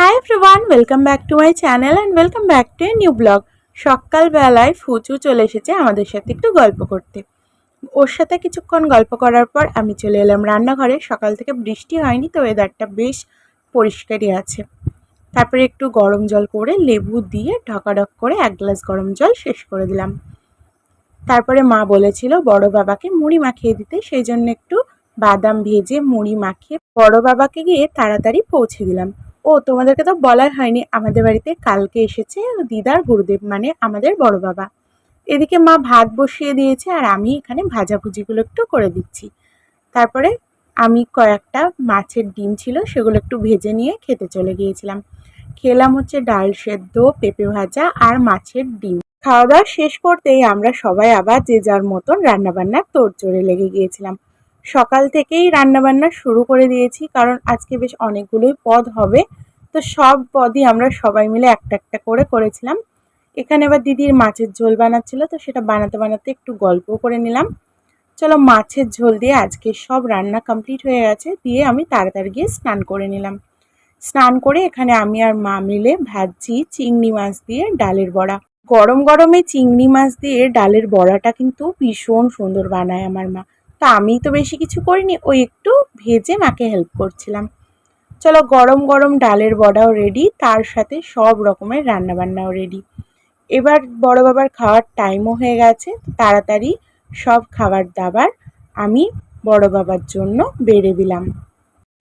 Hi everyone, welcome back to my channel and welcome back to a new blog. সকালবেলায় ফুচু চলে এসেছে আমাদের সাথে একটু গল্প করতে। ওর সাথে কিছুক্ষণ গল্প করার পর আমি চলে এলাম রান্নাঘরে। সকাল থেকে বৃষ্টি হয়নি, তো ওয়েদারটা বেশ পরিষ্কারই আছে। তারপরে একটু গরম জল করে লেবু দিয়ে ঢকাঢক করে 1 গ্লাস গরম জল শেষ করে দিলাম। তারপরে মা বলেছিল বড় বাবাকে মুড়ি মাখিয়ে দিতে, সেই জন্য একটু বাদাম ভেজে মুড়ি মাখিয়ে বড় বাবাকে গিয়ে তাড়াতাড়ি পৌঁছে দিলাম। ও তোমাদেরকে তো বলার হয়নি, আমাদের বাড়িতে কালকে এসেছে দিদার গুরুদেব, মানে আমাদের বড় বাবা। এদিকে মা ভাত বসিয়ে দিয়েছে আর আমি এখানে ভাজাভুজিগুলো একটু করে দিচ্ছি। তারপরে আমি কয়েকটা মাছের ডিম ছিল, সেগুলো একটু ভেজে নিয়ে খেতে চলে গিয়েছিলাম। খেলাম হচ্ছে ডাল সেদ্ধ, পেঁপে ভাজা আর মাছের ডিম। খাওয়া দাওয়া শেষ করতেই আমরা সবাই আবার যে যার মতন রান্নাবান্নার তোড়জোড়ে লেগে গিয়েছিলাম। সকাল থেকেই রান্নাবান্না শুরু করে দিয়েছি, কারণ আজকে বেশ অনেকগুলোই পদ হবে। তো সব পদই আমরা সবাই মিলে একটা একটা করে করেছিলাম। এখানে এবার দিদির মাছের ঝোল বানাচ্ছিল, তো সেটা বানাতে বানাতে একটু গল্পও করে নিলাম। চলো, মাছের ঝোল দিয়ে আজকে সব রান্না কমপ্লিট হয়ে গেছে, দিয়ে আমি তাড়াতাড়ি গিয়ে স্নান করে নিলাম। স্নান করে এখানে আমি আর মা মিলে ভাজছি চিংড়ি মাছ দিয়ে ডালের বড়া। গরম গরমে চিংড়ি মাছ দিয়ে ডালের বড়াটা কিন্তু ভীষণ সুন্দর বানায় আমার মা। তা আমি তো বেশি কিছু করিনি, ওই একটু ভেজে মাকে হেল্প করছিলাম। চলো, গরম গরম ডালের বড়াও রেডি, তার সাথে সব রকমের রান্নাবান্নাও রেডি। এবার বড় বাবার খাওয়ার টাইমও হয়ে গেছে, তাড়াতাড়ি সব খাবার দাবার আমি বড় বাবার জন্য বেড়ে দিলাম।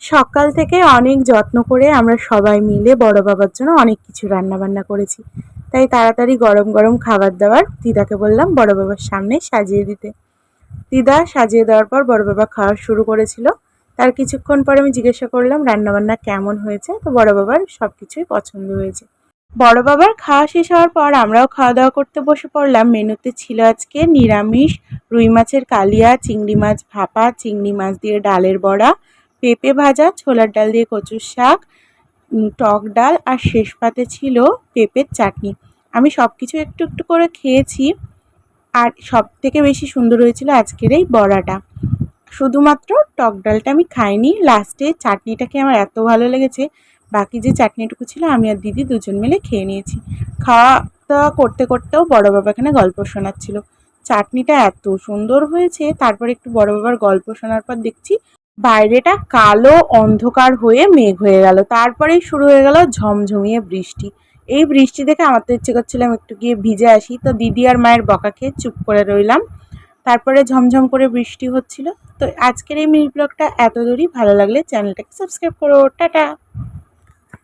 সকাল থেকে অনেক যত্ন করে আমরা সবাই মিলে বড় বাবার জন্য অনেক কিছু রান্নাবান্না করেছি, তাই তাড়াতাড়ি গরম গরম খাবার দাবার দিদাকে বললাম বড় বাবার সামনে সাজিয়ে দিতে। দিদা সাজিয়ে দেওয়ার পর বড় বাবা খাওয়া শুরু করেছিল। তার কিছুক্ষণ পর আমি জিজ্ঞাসা করলাম রান্নাবান্না কেমন হয়েছে, তো বড় বাবার সব কিছুই পছন্দ হয়েছে। বড় বাবার খাওয়া শেষ হওয়ার পর আমরাও খাওয়া দাওয়া করতে বসে পড়লাম। মেনুতে ছিল আজকে নিরামিষ, রুই মাছের কালিয়া, চিংড়ি মাছ ভাপা, চিংড়ি মাছ দিয়ে ডালের বড়া, পেঁপে ভাজা, ছোলার ডাল দিয়ে কচুর শাক, টক ডাল, আর শেষ পাতে ছিল পেঁপের চাটনি। আমি সব কিছু একটু একটু করে খেয়েছি, আর সব থেকে বেশি সুন্দর হয়েছিল আজকের এই বড়াটা। শুধুমাত্র টক ডালটা আমি খাইনি, লাস্টে চাটনিটাকে আমার এত ভালো লেগেছে, বাকি যে চাটনিটুকু ছিল আমি আর দিদি দুজন মিলে খেয়ে নিয়েছি। খাওয়া দাওয়া করতে করতেও বড় বাবা এখানে গল্প শোনাচ্ছিল। চাটনিটা এত সুন্দর হয়েছে। তারপর একটু বড় বাবার গল্প শোনার পর দেখছি বাইরেটা কালো অন্ধকার হয়ে মেঘ হয়ে গেল, তারপরেই শুরু হয়ে গেল ঝমঝমিয়ে বৃষ্টি। এই বৃষ্টি দেখে আমার তো ইচ্ছে করছিলাম একটু গিয়ে ভিজে আসি, তো দিদি আর মায়ের বকা খেয়ে চুপ করে রইলাম। তারপরে ঝমঝম করে বৃষ্টি হচ্ছিল। তো আজকের এই মিনি ব্লগটা এত দূরই। ভালো লাগলে চ্যানেলটাকে সাবস্ক্রাইব করো। টাটা।